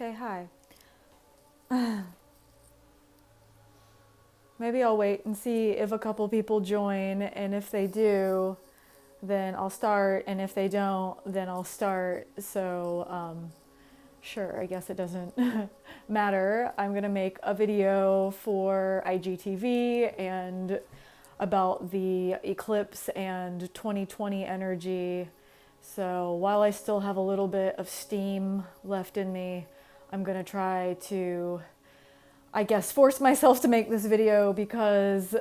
Okay, hi. Maybe I'll wait and see if a couple people join, and if they do, then I'll start, and if they don't, then I'll start. So, sure, I guess it doesn't matter. I'm gonna make a video for IGTV and about the eclipse and 2020 energy. So while I still have a little bit of steam left in me, I'm gonna try to, I guess, force myself to make this video because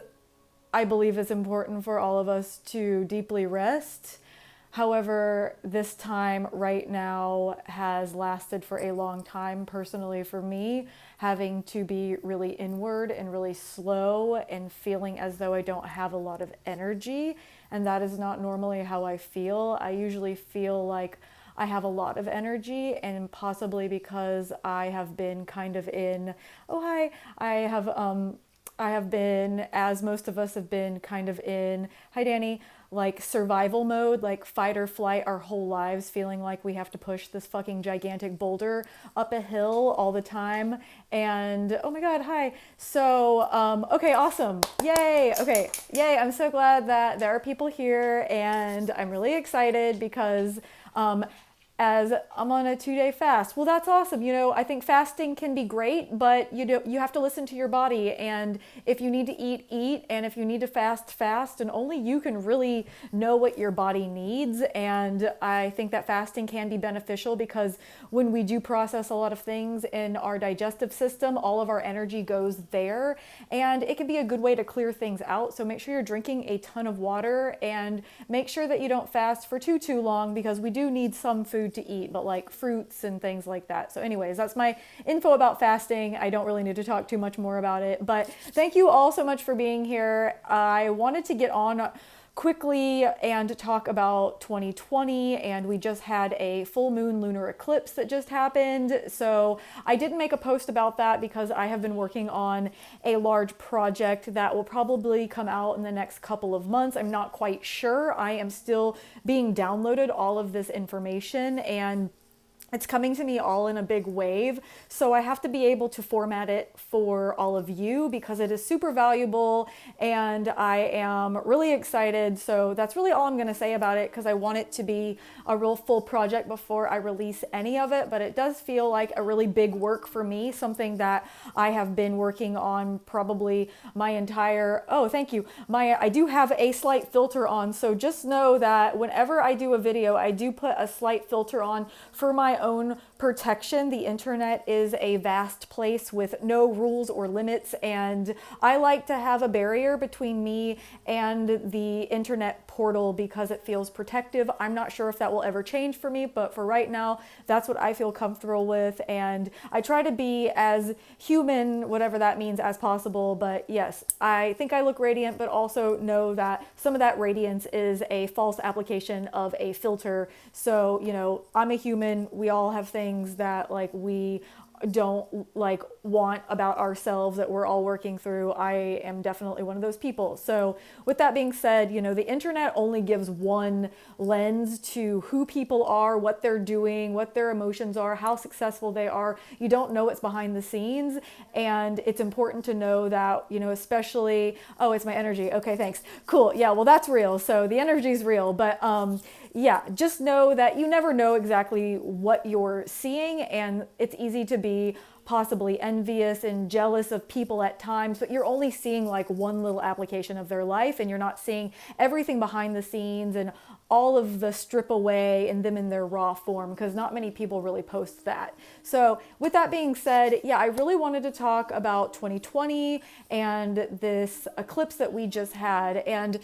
I believe it's important for all of us to deeply rest. However, this time right now has lasted for a long time personally for me, having to be really inward and really slow and feeling as though I don't have a lot of energy. And that is not normally how I feel. I usually feel like I have a lot of energy, and possibly because I have been kind of in, oh hi, I have been, as most of us have been, kind of in, hi Danny, like survival mode, like fight or flight our whole lives, feeling like we have to push this fucking gigantic boulder up a hill all the time. And oh my God, hi. So, okay, awesome. Yay. Okay. Yay. I'm so glad that there are people here, and I'm really excited because, as I'm on a 2-day fast. Well, that's awesome. You know, I think fasting can be great, but you have to listen to your body. And if you need to eat, eat. And if you need to fast, fast. And only you can really know what your body needs. And I think that fasting can be beneficial because when we do process a lot of things in our digestive system, all of our energy goes there. And it can be a good way to clear things out. So make sure you're drinking a ton of water, and make sure that you don't fast for too long, because we do need some food to eat, but like fruits and things like that. So anyways, that's my info about fasting. I don't really need to talk too much more about it, but thank you all so much for being here. I wanted to get on quickly and talk about 2020, and we just had a full moon lunar eclipse that just happened. So I didn't make a post about that because I have been working on a large project that will probably come out in the next couple of months. I'm not quite sure. I am still being downloaded all of this information, and it's coming to me all in a big wave. So I have to be able to format it for all of you because it is super valuable, and I am really excited. So that's really all I'm going to say about it, because I want it to be a real full project before I release any of it. But it does feel like a really big work for me, something that I have been working on probably my entire, oh, thank you. I do have a slight filter on. So just know that whenever I do a video, I do put a slight filter on for my own protection. The internet is a vast place with no rules or limits, and I like to have a barrier between me and the internet portal because it feels protective. I'm not sure if that will ever change for me, but for right now, that's what I feel comfortable with, and I try to be as human, whatever that means, as possible. But yes, I think I look radiant, but also know that some of that radiance is a false application of a filter. So, you know, I'm a human. We all have things that like we don't like want about ourselves that we're all working through. I am definitely one of those people. So with that being said, you know, the internet only gives one lens to who people are, what they're doing, what their emotions are, how successful they are. You don't know what's behind the scenes. And it's important to know that, you know, especially, oh, it's my energy. Okay, thanks. Cool. Yeah, well, that's real. So the energy is real. But yeah, just know that you never know exactly what you're seeing, and it's easy to be possibly envious and jealous of people at times, but you're only seeing like one little application of their life, and you're not seeing everything behind the scenes and all of the strip away and them in their raw form, because not many people really post that. So with that being said, yeah, I really wanted to talk about 2020 and this eclipse that we just had. And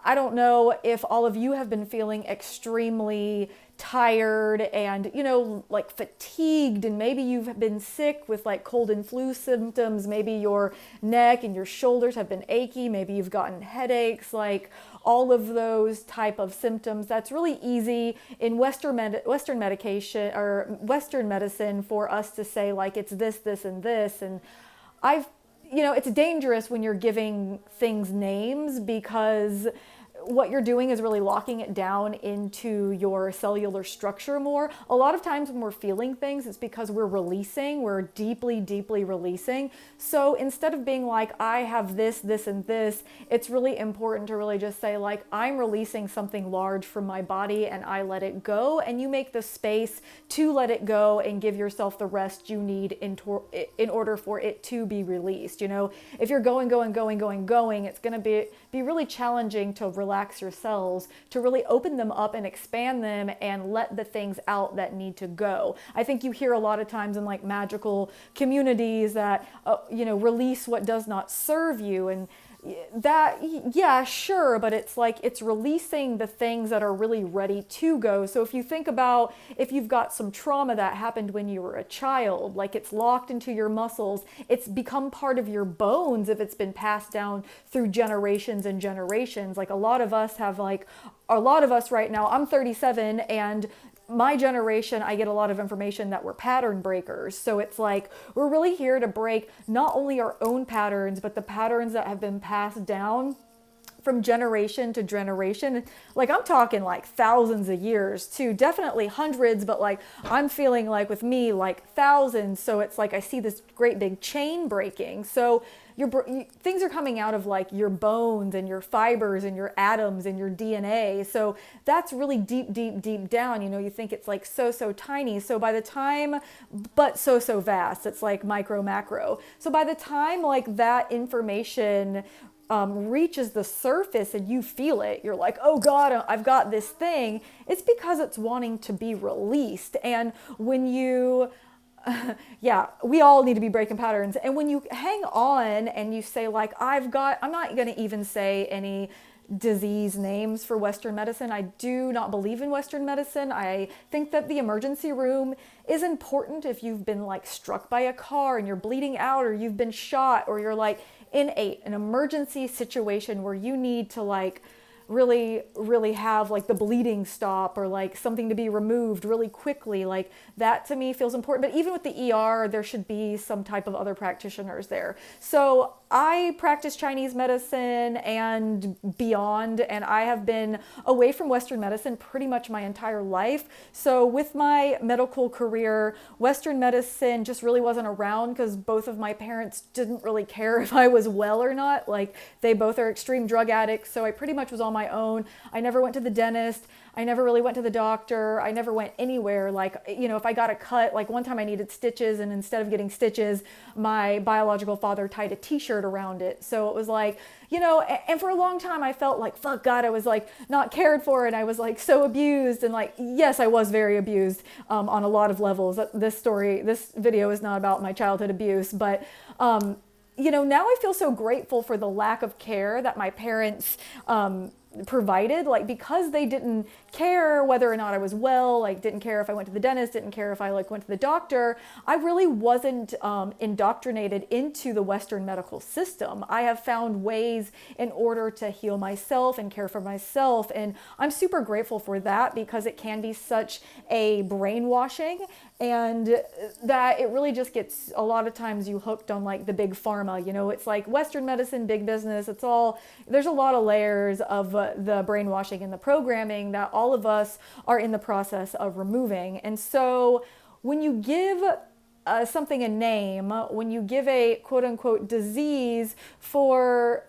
I don't know if all of you have been feeling extremely tired and, you know, like fatigued, and maybe you've been sick with like cold and flu symptoms. Maybe your neck and your shoulders have been achy. Maybe you've gotten headaches, like all of those type of symptoms. That's really easy in Western medication or Western medicine for us to say like it's this, this, and this. And you know, it's dangerous when you're giving things names, because what you're doing is really locking it down into your cellular structure more. A lot of times when we're feeling things, it's because we're deeply, deeply releasing. So instead of being like, I have this, this, and this, it's really important to really just say like, I'm releasing something large from my body and I let it go. And you make the space to let it go and give yourself the rest you need in order for it to be released. You know, if you're going, it's going to be really challenging to relax your cells, to really open them up and expand them and let the things out that need to go. I think you hear a lot of times in like magical communities that, release what does not serve you. And that, yeah, sure, but it's like it's releasing the things that are really ready to go. So if you think about if you've got some trauma that happened when you were a child, like it's locked into your muscles, it's become part of your bones if it's been passed down through generations and generations. Like a lot of us right now, I'm 37, and my generation, I get a lot of information that we're pattern breakers. So it's like, we're really here to break not only our own patterns, but the patterns that have been passed down from generation to generation. Like I'm talking like thousands of years too, definitely hundreds, but like I'm feeling like with me, like thousands. So it's like, I see this great big chain breaking. So things are coming out of like your bones and your fibers and your atoms and your DNA. So that's really deep, deep, deep down. You know, you think it's like so tiny. So by the time, but so vast, it's like micro, macro. So by the time like that information reaches the surface and you feel it, you're like, oh God, I've got this thing. It's because it's wanting to be released. And when you yeah, we all need to be breaking patterns. And when you hang on and you say like, I'm not going to even say any disease names for Western medicine. I do not believe in Western medicine. I think that the emergency room is important if you've been like struck by a car and you're bleeding out, or you've been shot, or you're like in an emergency situation where you need to like really have like the bleeding stop, or like something to be removed really quickly. Like that to me feels important. But even with the ER, there should be some type of other practitioners there. So I practice Chinese medicine and beyond, and I have been away from Western medicine pretty much my entire life. So with my medical career, Western medicine just really wasn't around because both of my parents didn't really care if I was well or not. Like they both are extreme drug addicts. So I pretty much was on my own. I never went to the dentist. I never really went to the doctor. I never went anywhere. Like, you know, if I got a cut, like one time I needed stitches, and instead of getting stitches, my biological father tied a t-shirt around it. So it was like, you know, and for a long time I felt like, fuck God, I was like not cared for, and I was like so abused. And like, yes, I was very abused on a lot of levels. This video is not about my childhood abuse, but you know, now I feel so grateful for the lack of care that my parents provided, like because they didn't care whether or not I was well, like didn't care if I went to the dentist, didn't care if I like went to the doctor. I really wasn't indoctrinated into the Western medical system. I have found ways in order to heal myself and care for myself, and I'm super grateful for that, because it can be such a brainwashing, and that it really just gets, a lot of times you hooked on like the big pharma, you know, it's like Western medicine, big business, it's all, there's a lot of layers of the brainwashing and the programming that all of us are in the process of removing. And so when you give something a name, when you give a quote unquote disease for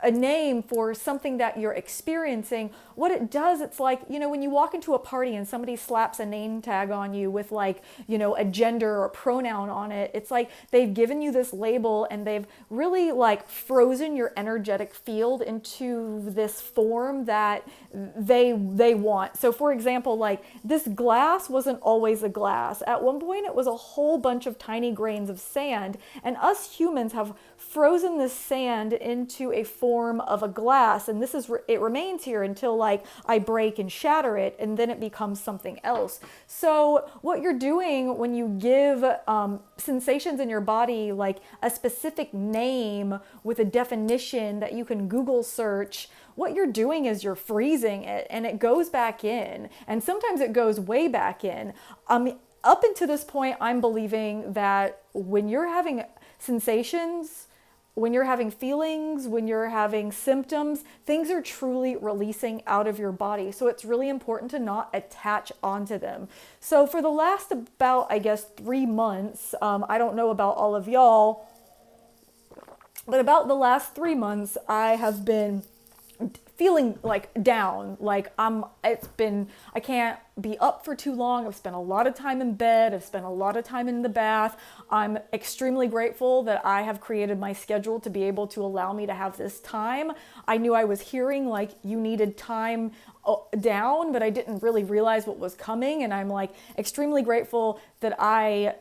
a name for something that you're experiencing, what it does, it's like, you know, when you walk into a party and somebody slaps a name tag on you with like, you know, a gender or pronoun on it, it's like they've given you this label and they've really like frozen your energetic field into this form that they want. So for example, like this glass wasn't always a glass. At one point it was a whole bunch of tiny grains of sand, and us humans have frozen this sand into a form of a glass, and this is it remains here until like I break and shatter it, and then it becomes something else. So what you're doing when you give sensations in your body like a specific name with a definition that you can Google search, what you're doing is you're freezing it, and it goes back in, and sometimes it goes way back in. Up until this point, I'm believing that when you're having sensations, when you're having feelings, when you're having symptoms, things are truly releasing out of your body. So it's really important to not attach onto them. So for the last about, I guess, 3 months, I don't know about all of y'all, but about the last 3 months, I have been feeling like down, like I can't be up for too long. I've spent a lot of time in bed. I've spent a lot of time in the bath. I'm extremely grateful that I have created my schedule to be able to allow me to have this time. I knew I was hearing like you needed time down, but I didn't really realize what was coming. And I'm like extremely grateful that I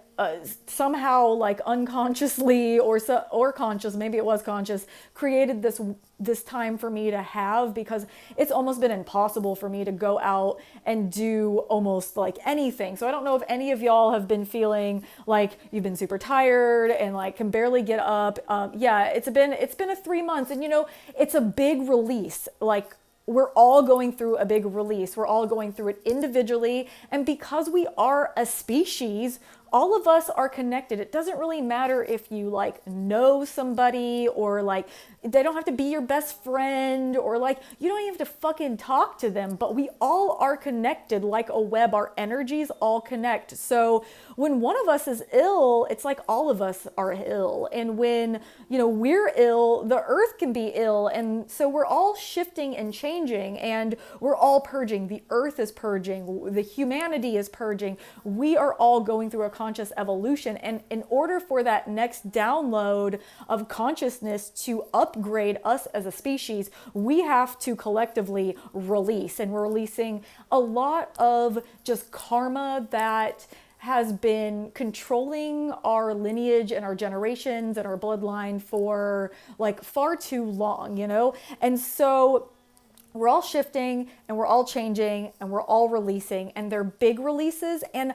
somehow like unconsciously or conscious, maybe it was conscious, created this time for me to have, because it's almost been impossible for me to go out and do almost like anything. So I don't know if any of y'all have been feeling like you've been super tired and like can barely get up. Yeah, it's been a 3 months, and it's a big release. Like, we're all going through a big release. We're all going through it individually. And because we are a species, all of us are connected. It doesn't really matter if you like know somebody, or like they don't have to be your best friend, or like you don't even have to fucking talk to them, but we all are connected like a web. Our energies all connect. So when one of us is ill, it's like all of us are ill. And when, we're ill, the earth can be ill. And so we're all shifting and changing, and we're all purging. The earth is purging. The humanity is purging. We are all going through a conscious evolution. And in order for that next download of consciousness to upgrade us as a species, we have to collectively release. And we're releasing a lot of just karma that has been controlling our lineage and our generations and our bloodline for like far too long, And so we're all shifting, and we're all changing, and we're all releasing, and they're big releases. And,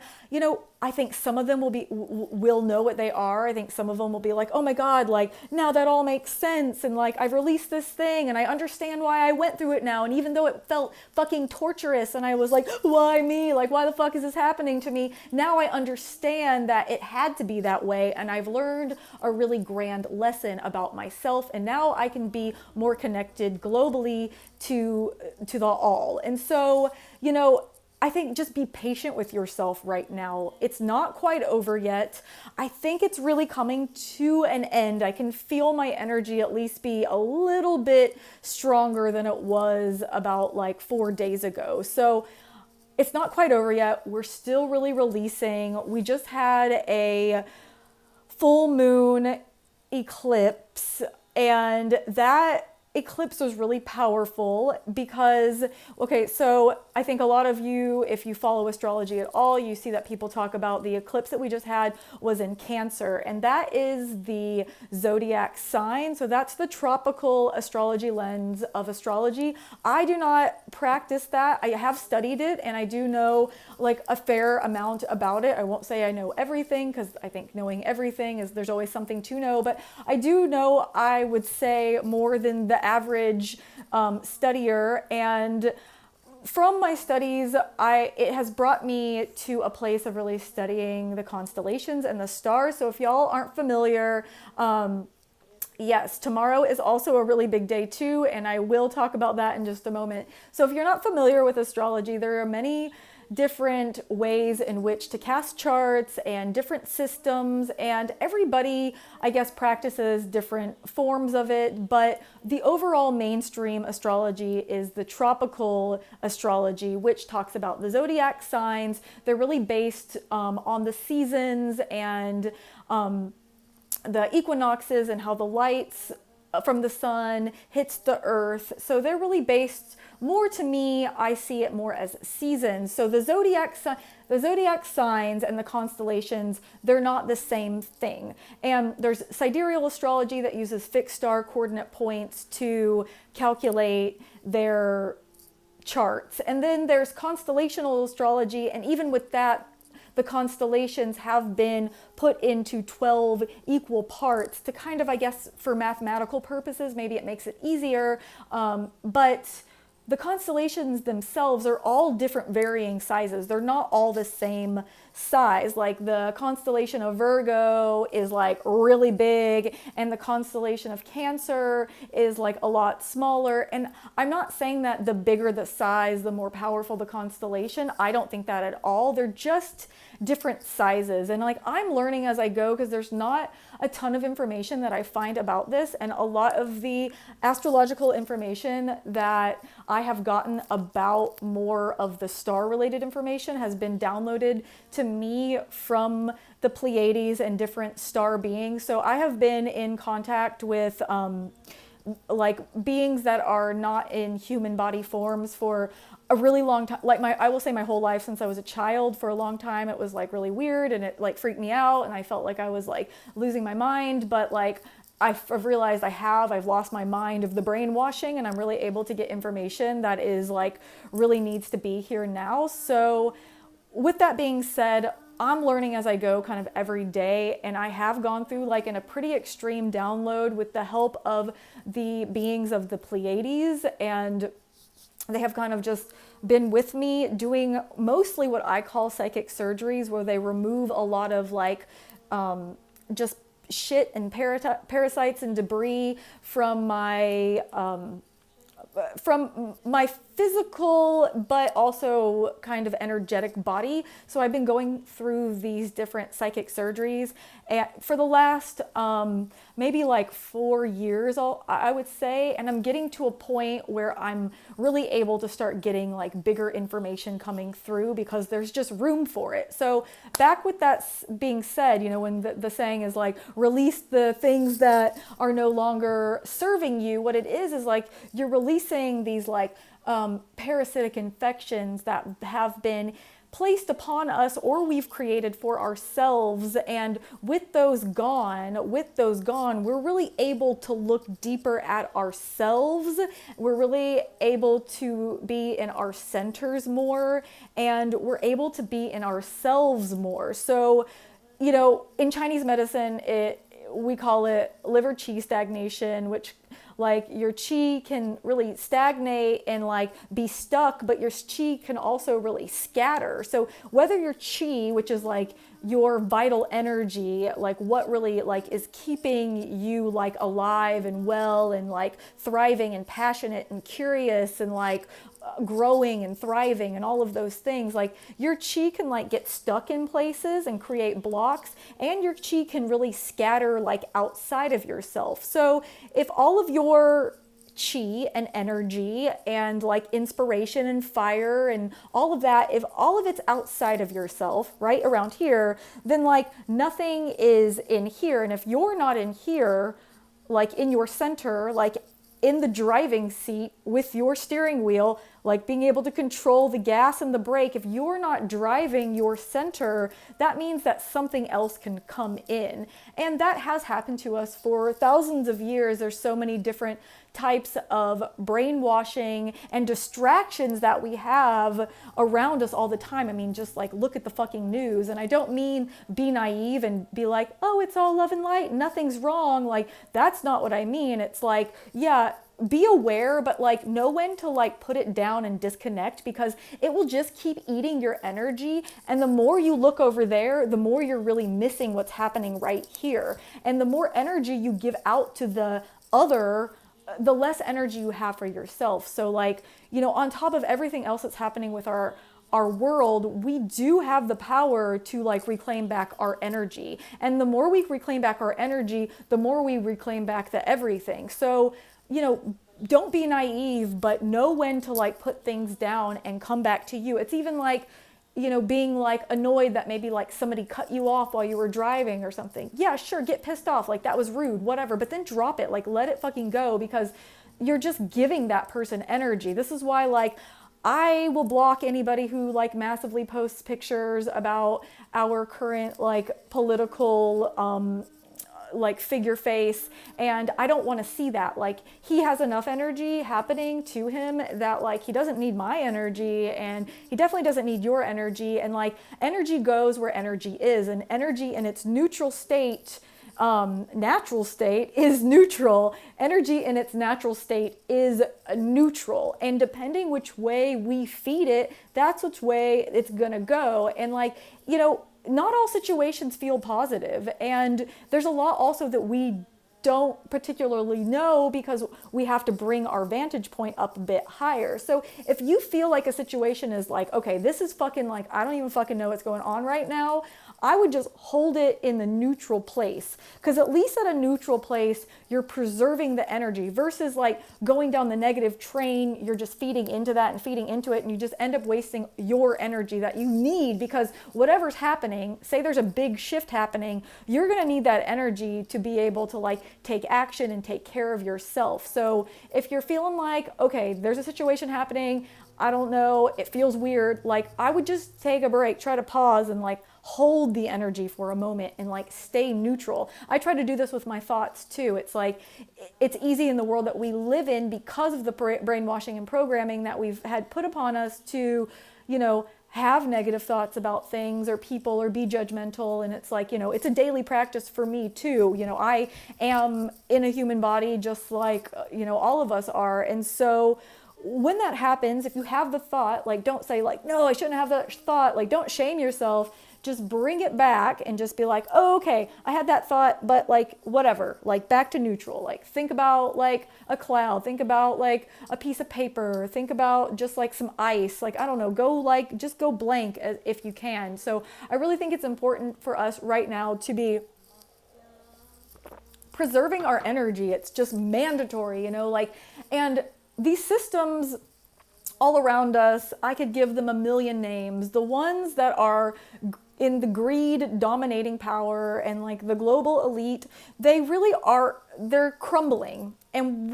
I think some of them will know what they are. I think some of them will be like, oh my God, like now that all makes sense. And like, I've released this thing and I understand why I went through it now. And even though it felt fucking torturous and I was like, why me? Like, why the fuck is this happening to me? Now I understand that it had to be that way. And I've learned a really grand lesson about myself. And now I can be more connected globally to the all. And so, I think just be patient with yourself right now. It's not quite over yet. I think it's really coming to an end. I can feel my energy at least be a little bit stronger than it was about like 4 days ago. So it's not quite over yet. We're still really releasing. We just had a full moon eclipse, and that eclipse was really powerful because, okay, so I think a lot of you, if you follow astrology at all, you see that people talk about the eclipse that we just had was in Cancer, and that is the zodiac sign. So that's the tropical astrology lens of astrology. I do not practice that. I have studied it, and I do know like a fair amount about it. I won't say I know everything, because I think knowing everything is, there's always something to know, but I do know, I would say, more than the average studier. And from my studies, it has brought me to a place of really studying the constellations and the stars. So if y'all aren't familiar, yes, tomorrow is also a really big day too, and I will talk about that in just a moment. So if you're not familiar with astrology, there are many different ways in which to cast charts and different systems, and everybody, I guess, practices different forms of it, but the overall mainstream astrology is the tropical astrology, which talks about the zodiac signs. They're really based on the seasons and the equinoxes and how the lights from the sun hits the earth. So they're really based more, to me, I see it more as seasons. So the zodiac signs and the constellations, they're not the same thing. And there's sidereal astrology that uses fixed star coordinate points to calculate their charts. And then there's constellational astrology, and even with that, the constellations have been put into 12 equal parts to kind of, I guess, for mathematical purposes, maybe it makes it easier. But the constellations themselves are all different varying sizes. They're not all the same size. Like the constellation of Virgo is like really big, and the constellation of Cancer is like a lot smaller. And I'm not saying that the bigger the size, the more powerful the constellation. I don't think that at all. They're just different sizes. And like I'm learning as I go, because there's not a ton of information that I find about this, and a lot of the astrological information that I have gotten about more of the star related information has been downloaded to me from the Pleiades and different star beings. So I have been in contact with like beings that are not in human body forms for a really long time. Like I will say my whole life, since I was a child. For a long time it was like really weird, and it like freaked me out, and I felt like I was like losing my mind. But like I've realized I've lost my mind of the brainwashing, and I'm really able to get information that is like really needs to be here now. So with that being said, I'm learning as I go kind of every day, and I have gone through like in a pretty extreme download with the help of the beings of the Pleiades, and they have kind of just been with me doing mostly what I call psychic surgeries, where they remove a lot of like just shit and parasites and debris from my physical, but also kind of energetic body. So I've been going through these different psychic surgeries for the last maybe like 4 years, I would say. And I'm getting to a point where I'm really able to start getting like bigger information coming through, because there's just room for it. So back with that being said, you know, when the saying is like, release the things that are no longer serving you, what it is like you're releasing these like parasitic infections that have been placed upon us or we've created for ourselves. And with those gone, we're really able to look deeper at ourselves. We're really able to be in our centers more, and we're able to be in ourselves more. So, you know, in Chinese medicine, we call it liver qi stagnation, which like your chi can really stagnate and like be stuck, but your chi can also really scatter. So whether your chi, which is like your vital energy, like what really like is keeping you like alive and well and like thriving and passionate and curious and like growing and thriving and all of those things, like your chi can like get stuck in places and create blocks, and your chi can really scatter like outside of yourself. So if all of your chi and energy and like inspiration and fire and all of that, if all of it's outside of yourself, right around here, then like nothing is in here. And if you're not in here, like in your center, like in the driving seat with your steering wheel, like being able to control the gas and the brake, if you're not driving your center, that means that something else can come in. And that has happened to us for thousands of years. There's so many different types of brainwashing and distractions that we have around us all the time. I mean, just like look at the fucking news. And I don't mean be naive and be like, oh, it's all love and light, nothing's wrong. Like, that's not what I mean. It's like, yeah, be aware, but like know when to like put it down and disconnect, because it will just keep eating your energy. And the more you look over there, the more you're really missing what's happening right here. And the more energy you give out to the other, the less energy you have for yourself. So like, you know, on top of everything else that's happening with our world, we do have the power to like reclaim back our energy. And the more we reclaim back our energy, the more we reclaim back the everything. So, you know, don't be naive, but know when to like put things down and come back to you. It's even like, you know, being like annoyed that maybe like somebody cut you off while you were driving or something. Yeah, sure, get pissed off, like that was rude, whatever, but then drop it, like let it fucking go, because you're just giving that person energy. This is why like I will block anybody who like massively posts pictures about our current like political like figure face, and I don't want to see that. Like, he has enough energy happening to him that like he doesn't need my energy, and he definitely doesn't need your energy. And like energy goes where energy is, and energy in its neutral state natural state is neutral. Energy in its natural state is neutral. And depending which way we feed it, that's which way it's going to go. And like, not all situations feel positive. And there's a lot also that we don't particularly know because we have to bring our vantage point up a bit higher. So if you feel like a situation is like, okay, this is fucking like, I don't even fucking know what's going on right now, I would just hold it in the neutral place. Because at least at a neutral place, you're preserving the energy versus like going down the negative train. You're just feeding into that and feeding into it. And you just end up wasting your energy that you need because whatever's happening, say there's a big shift happening, you're going to need that energy to be able to like take action and take care of yourself. So if you're feeling like, okay, there's a situation happening, I don't know, it feels weird, like I would just take a break, try to pause and like hold the energy for a moment and like stay neutral. I try to do this with my thoughts too. It's like, it's easy in the world that we live in because of the brainwashing and programming that we've had put upon us to, have negative thoughts about things or people or be judgmental. And it's like, it's a daily practice for me too. I am in a human body just like, all of us are. And so when that happens, if you have the thought, like, don't say like, no, I shouldn't have that thought. Like, don't shame yourself. Just bring it back and just be like, oh, okay, I had that thought, but like, whatever, like back to neutral. Like, think about like a cloud, think about like a piece of paper, think about just like some ice. Like, I don't know, just go blank if you can. So I really think it's important for us right now to be preserving our energy. It's just mandatory, and these systems all around us, I could give them a million names. The ones that are in the greed dominating power and like the global elite, they really are, they're crumbling. And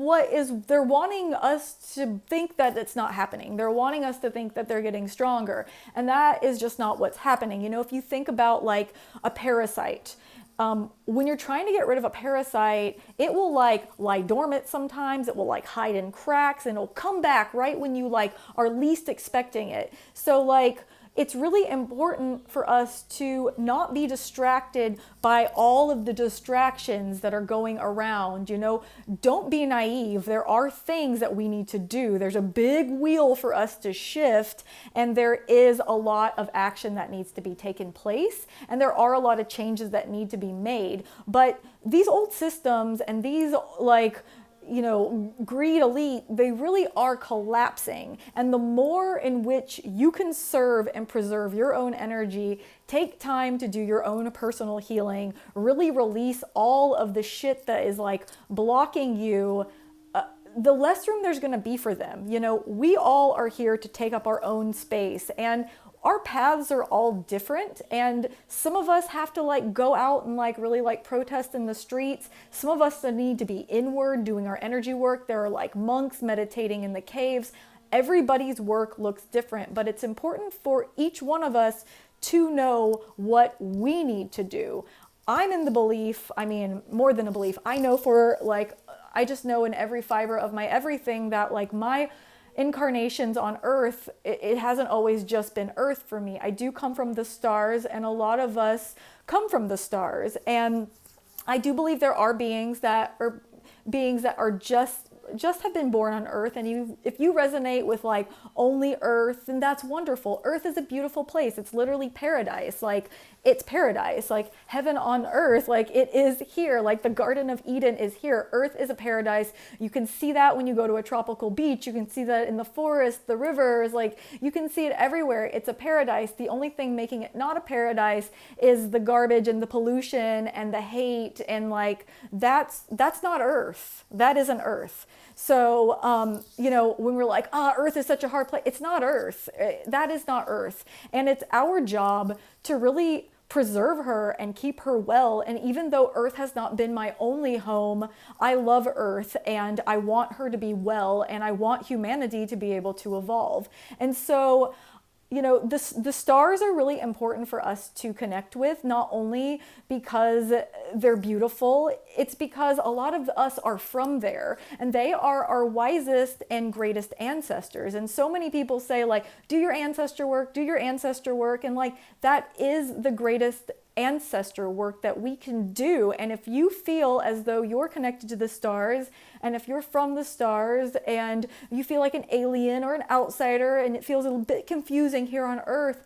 they're wanting us to think that it's not happening. They're wanting us to think that they're getting stronger. And that is just not what's happening. If you think about like a parasite, when you're trying to get rid of a parasite, it will like lie dormant sometimes. It will like hide in cracks and it'll come back right when you like are least expecting it. So like, it's really important for us to not be distracted by all of the distractions that are going around. Don't be naive. There are things that we need to do. There's a big wheel for us to shift, and there is a lot of action that needs to be taken place, and there are a lot of changes that need to be made. But these old systems and these like, greed elite, they really are collapsing. And the more in which you can serve and preserve your own energy, take time to do your own personal healing, really release all of the shit that is like blocking you, the less room there's going to be for them. We all are here to take up our own space, and our paths are all different, and some of us have to like go out and like really like protest in the streets. Some of us need to be inward doing our energy work. There are like monks meditating in the caves. Everybody's work looks different, but it's important for each one of us to know what we need to do. I'm in the belief, more than a belief, I know I just know in every fiber of my everything that like my incarnations on Earth, it hasn't always just been Earth for me. I do come from the stars, and a lot of us come from the stars. And I do believe there are beings that are just have been born on Earth, and if you resonate with like only Earth, then that's wonderful. Earth is a beautiful place. It's literally paradise. Like, it's paradise, like heaven on earth, like it is here, like the Garden of Eden is here. Earth is a paradise. You can see that when you go to a tropical beach. You can see that in the forest, the rivers, like you can see it everywhere. It's a paradise. The only thing making it not a paradise is the garbage and the pollution and the hate, and like that's not Earth. That isn't Earth. So, when we're like, Earth is such a hard place, it's not Earth. That is not Earth. And it's our job to really preserve her and keep her well. And even though Earth has not been my only home, I love Earth and I want her to be well, and I want humanity to be able to evolve. And so, the stars are really important for us to connect with, not only because they're beautiful, it's because a lot of us are from there, and they are our wisest and greatest ancestors. And so many people say like, do your ancestor work, and like that is the greatest ancestor work that we can do. And if you feel as though you're connected to the stars, and if you're from the stars and you feel like an alien or an outsider and it feels a bit confusing here on Earth,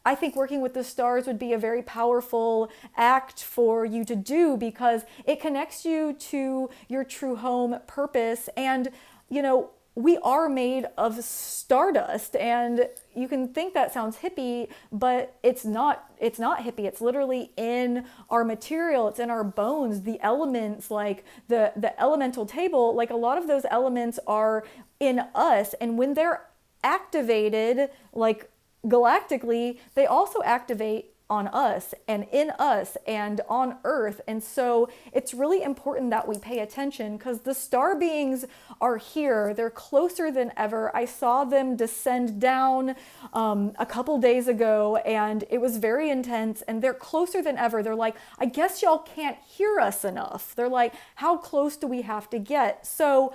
I think working with the stars would be a very powerful act for you to do, because it connects you to your true home purpose. And, you know, we are made of stardust, and you can think that sounds hippie, but it's not hippie. It's literally in our material. It's in our bones. The elements, like the elemental table, like a lot of those elements are in us. And when they're activated, like galactically, they also activate on us and in us and on Earth. And so it's really important that we pay attention, because the star beings are here. They're closer than ever. I saw them descend down a couple days ago, and it was very intense, and they're closer than ever. They're like, I guess y'all can't hear us enough. They're like, how close do we have to get? So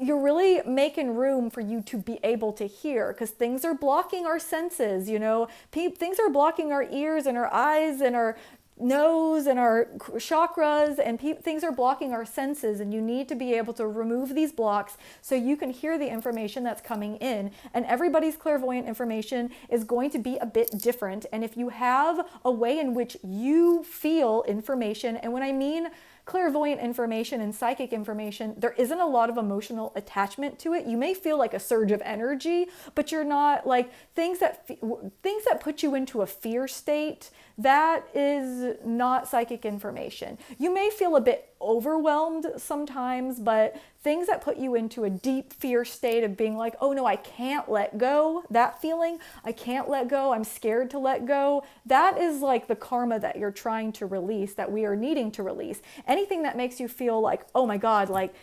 you're really making room for you to be able to hear, because things are blocking our senses, you know, things are blocking our ears and our eyes and our nose and our chakras, and things are blocking our senses, and you need to be able to remove these blocks so you can hear the information that's coming in. And everybody's clairvoyant information is going to be a bit different. And if you have a way in which you feel information, and when I mean clairvoyant information and psychic information, there isn't a lot of emotional attachment to it. You may feel like a surge of energy, but you're not like things that put you into a fear state. That is not psychic information. You may feel a bit overwhelmed sometimes, but things that put you into a deep fear state of being like, oh no, I can't let go, that feeling, I can't let go, I'm scared to let go, that is like the karma that you're trying to release, that we are needing to release. Anything that makes you feel like, oh my God, like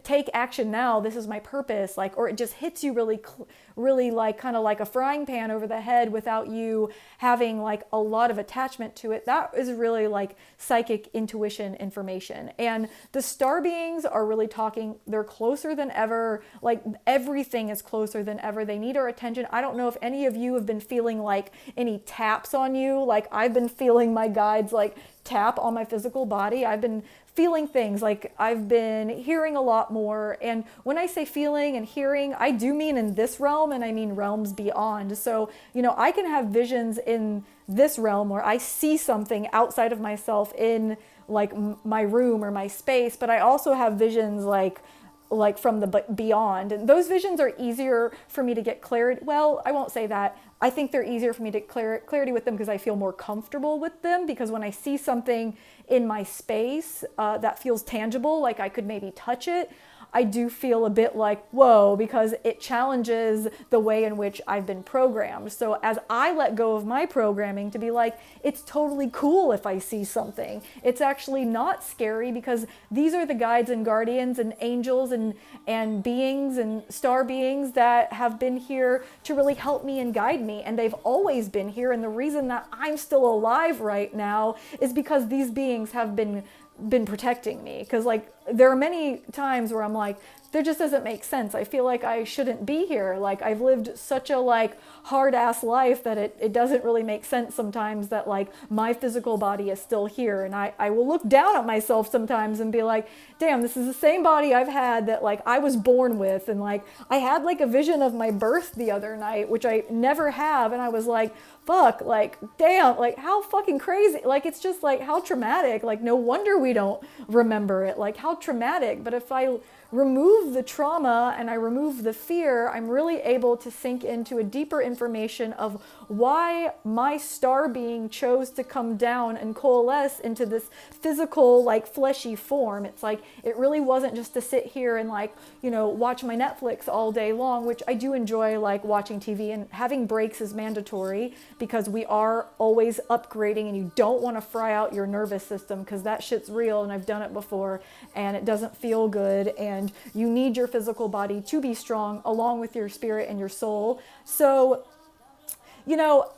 take action now, this is my purpose, like, or it just hits you really like kind of like a frying pan over the head without you having like a lot of attachment to it, that is really like psychic intuition information. And the star beings are really talking, they're closer than ever, like everything is closer than ever. They need our attention. I don't know if any of you have been feeling like any taps on you, like I've been feeling my guides like tap on my physical body. I've been feeling things, like I've been hearing a lot more. And when I say feeling and hearing, I do mean in this realm, and I mean realms beyond. So, you know, I can have visions in this realm where I see something outside of myself in like my room or my space, but I also have visions like from the beyond. And those visions are easier for me to get clarity. Well, I won't say that. I think they're easier for me to get clarity with them because I feel more comfortable with them, because when I see something in my space that feels tangible, like I could maybe touch it, I do feel a bit like, whoa, because it challenges the way in which I've been programmed. So as I let go of my programming to be like, it's totally cool if I see something. It's actually not scary, because these are the guides and guardians and angels and beings and star beings that have been here to really help me and guide me. And they've always been here. And the reason that I'm still alive right now is because these beings have been protecting me. Because like there are many times where I'm like, there just doesn't make sense. I feel like I shouldn't be here. Like I've lived such a like hard ass life that it doesn't really make sense sometimes that like my physical body is still here. And I will look down at myself sometimes and be like, damn, this is the same body I've had that like I was born with. And like I had like a vision of my birth the other night, which I never have. And I was like, fuck, like, damn, like how fucking crazy. Like, it's just like how traumatic, like no wonder we don't remember it, like how traumatic. But if I remove the trauma and I remove the fear, I'm really able to sink into a deeper information of why my star being chose to come down and coalesce into this physical, like fleshy form. It's like, it really wasn't just to sit here and like, you know, watch my Netflix all day long, which I do enjoy, like watching TV, and having breaks is mandatory because we are always upgrading, and you don't want to fry out your nervous system because that shit's real, and I've done it before and it doesn't feel good. And you need your physical body to be strong along with your spirit and your soul. So, you know,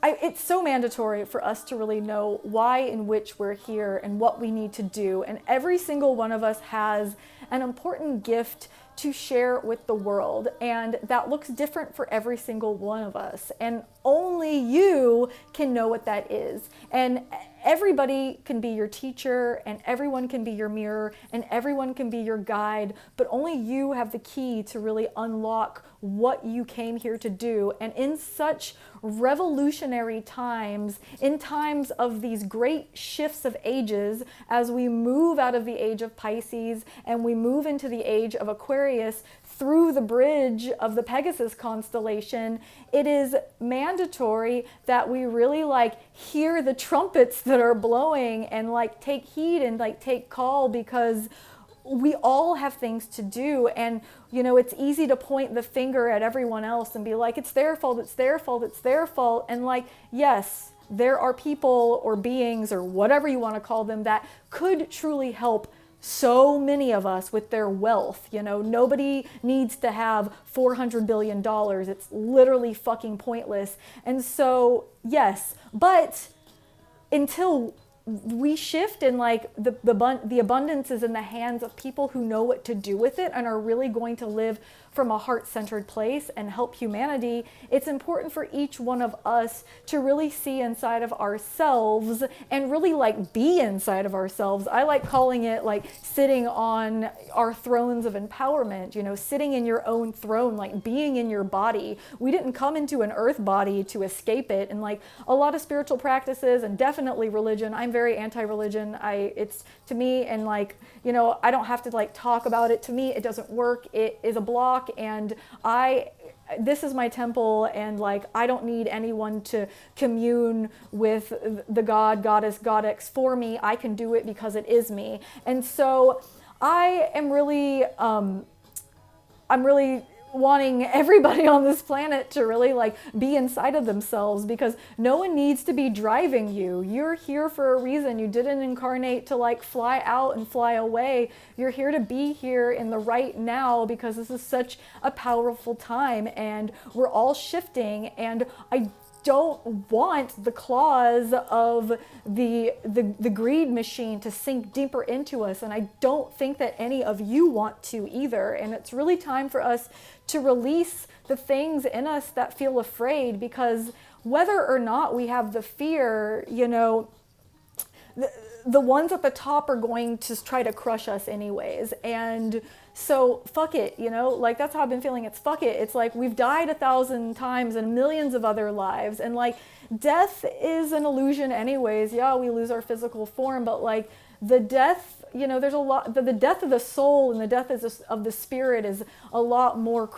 it's so mandatory for us to really know why in which we're here and what we need to do. And every single one of us has an important gift to share with the world. And that looks different for every single one of us. And only you can know what that is. And everybody can be your teacher, and everyone can be your mirror, and everyone can be your guide, but only you have the key to really unlock what you came here to do. And in such revolutionary times, in times of these great shifts of ages, as we move out of the age of Pisces and we move into the age of Aquarius through the bridge of the Pegasus constellation, it is mandatory that we really like hear the trumpets that are blowing and like take heed and like take call, because we all have things to do. And you know, it's easy to point the finger at everyone else and be like, it's their fault, it's their fault, it's their fault. And like, yes, there are people or beings or whatever you want to call them that could truly help so many of us with their wealth. You know, nobody needs to have $400 billion. It's literally fucking pointless. And so, yes, but until we shift and like the abundance is in the hands of people who know what to do with it and are really going to live from a heart-centered place and help humanity, it's important for each one of us to really see inside of ourselves and really like be inside of ourselves. I like calling it like sitting on our thrones of empowerment, you know, sitting in your own throne, like being in your body. We didn't come into an earth body to escape it. And like a lot of spiritual practices and definitely religion, I'm very anti-religion. It's to me, and like, you know, I don't have to like talk about it. To me, it doesn't work. It is a block. And this is my temple, and like I don't need anyone to commune with the God, goddess, godex for me. I can do it because it is me. And so I am really I'm really wanting everybody on this planet to really like be inside of themselves, because no one needs to be driving you. You're here for a reason. You didn't incarnate to like fly out and fly away. You're here to be here in the right now, because this is such a powerful time and we're all shifting. And I don't want the claws of the greed machine to sink deeper into us, and I don't think that any of you want to either. And it's really time for us to release the things in us that feel afraid, because whether or not we have the fear, you know, the ones at the top are going to try to crush us anyways. And so fuck it, you know, like that's how I've been feeling. It's fuck it. It's like we've died 1,000 times and millions of other lives. And like death is an illusion anyways. Yeah, we lose our physical form, but like the death, you know, there's a lot, the death of the soul and the death of the spirit is a lot more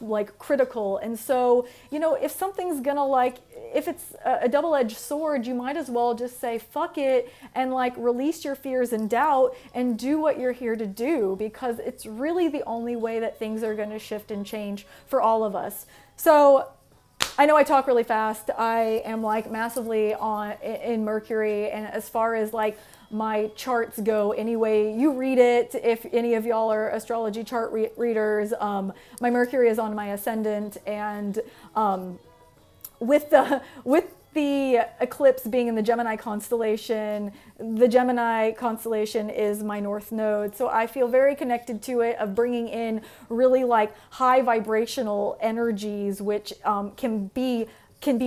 like critical. And so, you know, if something's gonna like, if it's a double-edged sword, you might as well just say fuck it and like release your fears and doubt and do what you're here to do, because it's really the only way that things are going to shift and change for all of us. So I know I talk really fast. I am like massively in Mercury, and as far as like my charts go, anyway, you read it. If any of y'all are astrology chart readers, my Mercury is on my ascendant, and with the eclipse being in the Gemini constellation is my north node. So I feel very connected to it, of bringing in really like high vibrational energies, which can be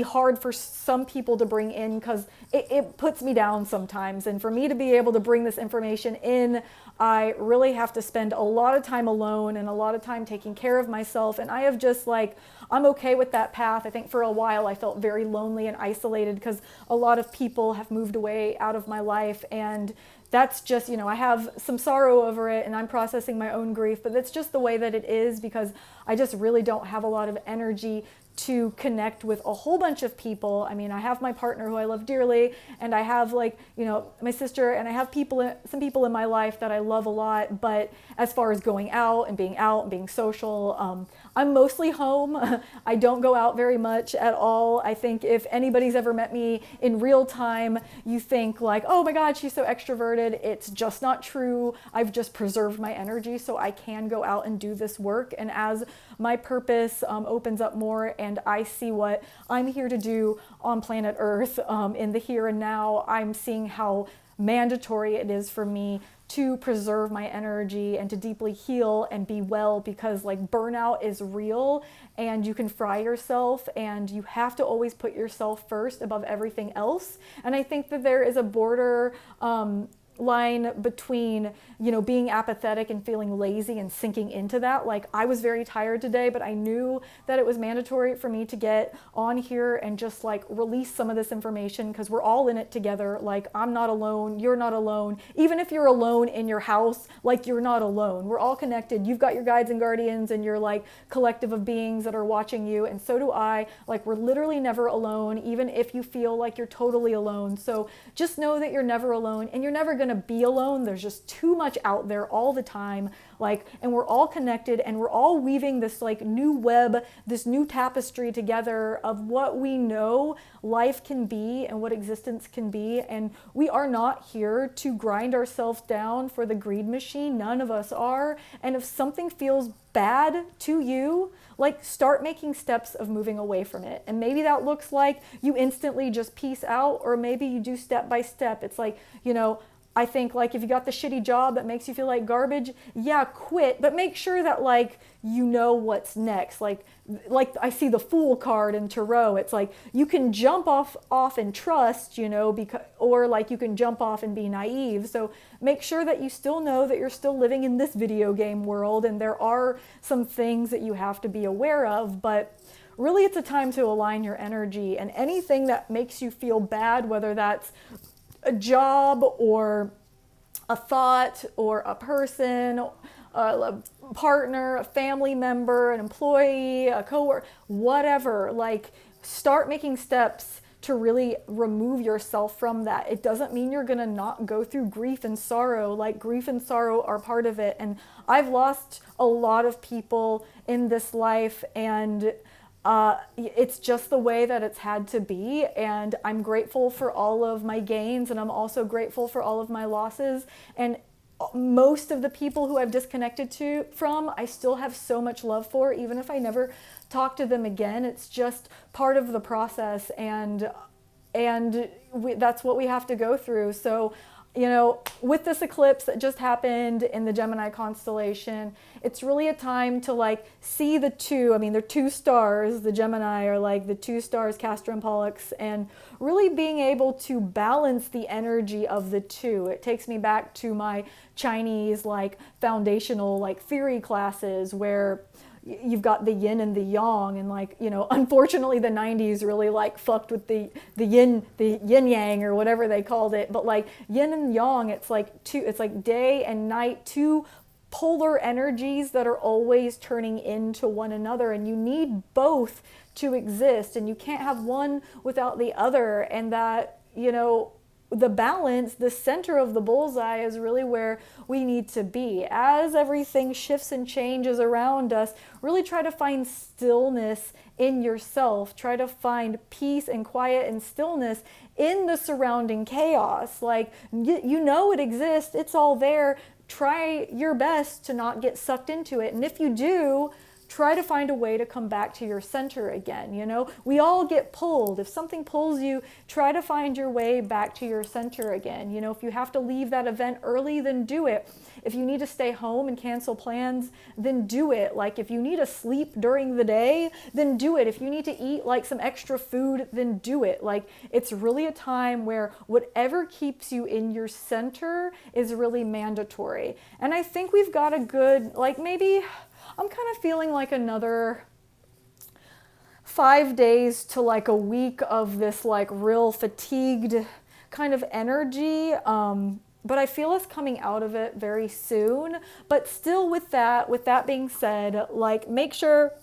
hard for some people to bring in, because it puts me down sometimes. And for me to be able to bring this information in, I really have to spend a lot of time alone and a lot of time taking care of myself. And I have just like, I'm okay with that path. I think for a while I felt very lonely and isolated because a lot of people have moved away out of my life. And that's just, you know, I have some sorrow over it and I'm processing my own grief, but that's just the way that it is, because I just really don't have a lot of energy to connect with a whole bunch of people. I mean, I have my partner who I love dearly, and I have like, you know, my sister, and I have some people in my life that I love a lot. But as far as going out and being social, I'm mostly home. I don't go out very much at all. I think if anybody's ever met me in real time, you think like, oh my God, she's so extroverted. It's just not true. I've just preserved my energy so I can go out and do this work. And as my purpose opens up more and and I see what I'm here to do on planet Earth, in the here and now. I'm seeing how mandatory it is for me to preserve my energy and to deeply heal and be well, because like burnout is real and you can fry yourself, and you have to always put yourself first above everything else. And I think that there is a border line between, you know, being apathetic and feeling lazy and sinking into that. Like, I was very tired today, but I knew that it was mandatory for me to get on here and just like release some of this information, because we're all in it together. Like, I'm not alone, you're not alone. Even if you're alone in your house, like, you're not alone. We're all connected. You've got your guides and guardians and your like collective of beings that are watching you, and so do I. Like, we're literally never alone, even if you feel like you're totally alone. So just know that you're never alone, and you're never going to be alone. There's just too much out there all the time. Like, and we're all connected, and we're all weaving this like new web, this new tapestry together of what we know life can be and what existence can be. And we are not here to grind ourselves down for the greed machine. None of us are. And if something feels bad to you, like, start making steps of moving away from it. And maybe that looks like you instantly just peace out, or maybe you do step by step. It's like, you know, I think like if you got the shitty job that makes you feel like garbage, yeah, quit, but make sure that like you know what's next. Like I see the Fool card in Tarot. It's like you can jump off and trust, you know, because, or like you can jump off and be naive. So make sure that you still know that you're still living in this video game world, and there are some things that you have to be aware of, but really it's a time to align your energy. And anything that makes you feel bad, whether that's a job or a thought or a person, a partner, a family member, an employee, a coworker, whatever, like, start making steps to really remove yourself from that. It doesn't mean you're gonna not go through grief and sorrow. Like, grief and sorrow are part of it. And I've lost a lot of people in this life, and it's just the way that it's had to be. And I'm grateful for all of my gains, and I'm also grateful for all of my losses. And most of the people who I've disconnected from, I still have so much love for, even if I never talk to them again. It's just part of the process, and that's what we have to go through. So, you know, with this eclipse that just happened in the Gemini constellation, it's really a time to like see the two. I mean, they're two stars. The Gemini are like the two stars, Castor and Pollux, and really being able to balance the energy of the two. It takes me back to my Chinese like foundational like theory classes, where you've got the yin and the yang, and like, you know, unfortunately the 90s really like fucked with the yin yang or whatever they called it. But like yin and yang, it's like day and night, two polar energies that are always turning into one another, and you need both to exist, and you can't have one without the other. And that, you know, the balance, the center of the bullseye, is really where we need to be. As everything shifts and changes around us, really try to find stillness in yourself. Try to find peace and quiet and stillness in the surrounding chaos. Like, you know it exists, it's all there. Try your best to not get sucked into it. And if you do, try to find a way to come back to your center again. You know, we all get pulled. If something pulls you, try to find your way back to your center again. You know, if you have to leave that event early, then do it. If you need to stay home and cancel plans, then do it. Like, if you need to sleep during the day, then do it. If you need to eat like some extra food, then do it. Like, it's really a time where whatever keeps you in your center is really mandatory. And I think we've got a good, like, maybe I'm kind of feeling like another 5 days to like a week of this like real fatigued kind of energy. But I feel us coming out of it very soon. But still, with that being said, like, make sure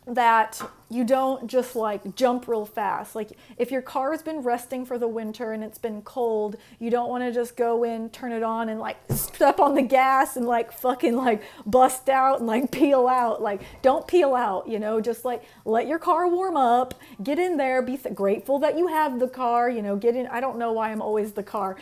that you don't just like jump real fast. Like, if your car has been resting for the winter and it's been cold, you don't want to just go in, turn it on, and like step on the gas and like fucking like bust out and like peel out. Like, don't peel out, you know, just like let your car warm up, get in there, be grateful that you have the car, you know, get in. I don't know why I'm always the car.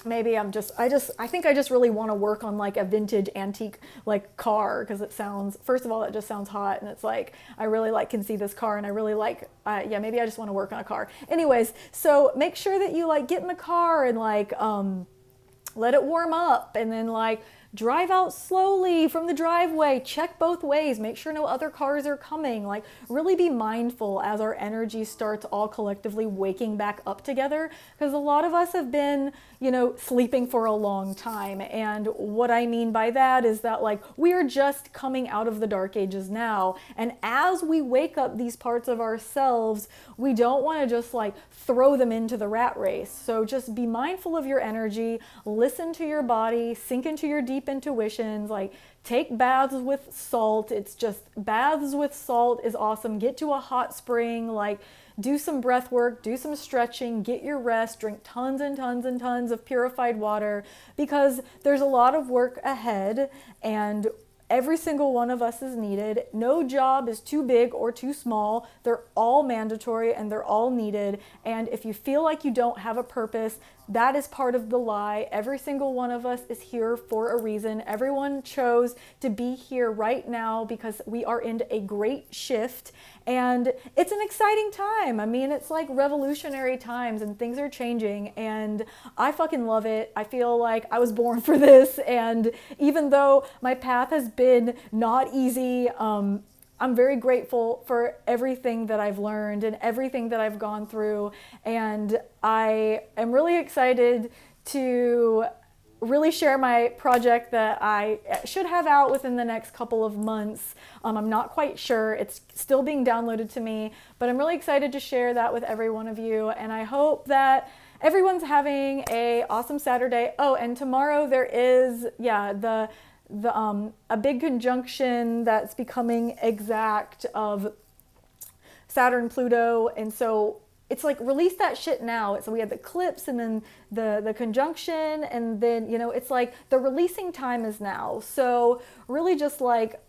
maybe I think I just really want to work on like a vintage antique like car, because it sounds, first of all, it just sounds hot, and it's like I really like can see this car, and I really like yeah, maybe I just want to work on a car. Anyways, so make sure that you like get in the car and like let it warm up, and then like drive out slowly from the driveway, check both ways, make sure no other cars are coming, like really be mindful as our energy starts all collectively waking back up together, because a lot of us have been, you know, sleeping for a long time. And what I mean by that is that like we are just coming out of the dark ages now, and as we wake up these parts of ourselves, we don't want to just like throw them into the rat race. So just be mindful of your energy, listen to your body, sink into your deep intuitions, like take baths with salt. It's just, baths with salt is awesome. Get to a hot spring, like do some breath work, do some stretching, get your rest, drink tons and tons and tons of purified water, because there's a lot of work ahead, and every single one of us is needed. No job is too big or too small. They're all mandatory and they're all needed. And if you feel like you don't have a purpose, that is part of the lie. Every single one of us is here for a reason. Everyone chose to be here right now because we are in a great shift, and it's an exciting time. I mean, it's like revolutionary times and things are changing, and I fucking love it. I feel like I was born for this, and even though my path has been not easy, I'm very grateful for everything that I've learned and everything that I've gone through. And I am really excited to really share my project that I should have out within the next couple of months. I'm not quite sure. It's still being downloaded to me, but I'm really excited to share that with every one of you. And I hope that everyone's having an awesome Saturday. Oh, and tomorrow there is, a big conjunction that's becoming exact of Saturn, Pluto, and so it's like release that shit now. So we had the eclipse and then the conjunction, and then, you know, it's like the releasing time is now. So really just like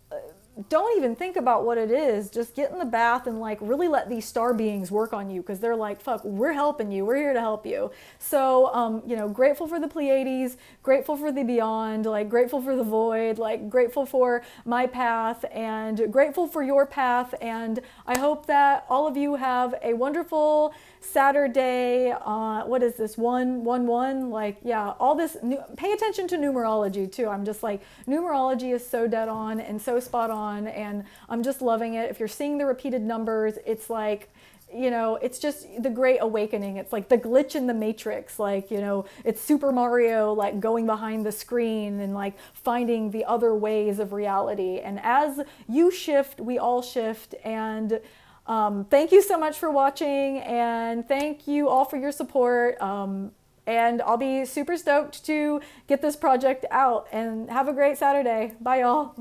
don't even think about what it is. Just get in the bath and like really let these star beings work on you, because they're like, fuck, we're helping you. We're here to help you. So, you know, grateful for the Pleiades, grateful for the beyond, like grateful for the void, like grateful for my path and grateful for your path. And I hope that all of you have a wonderful Saturday. What is this? 111? Like, yeah, all this. Pay attention to numerology too. I'm just like, numerology is so dead on and so spot on, and I'm just loving it. If you're seeing the repeated numbers, it's like, you know, it's just the great awakening. It's like the glitch in the matrix. Like, you know, it's Super Mario, like going behind the screen and like finding the other ways of reality. And as you shift, we all shift. And thank you so much for watching, and thank you all for your support. And I'll be super stoked to get this project out, and have a great Saturday. Bye, y'all.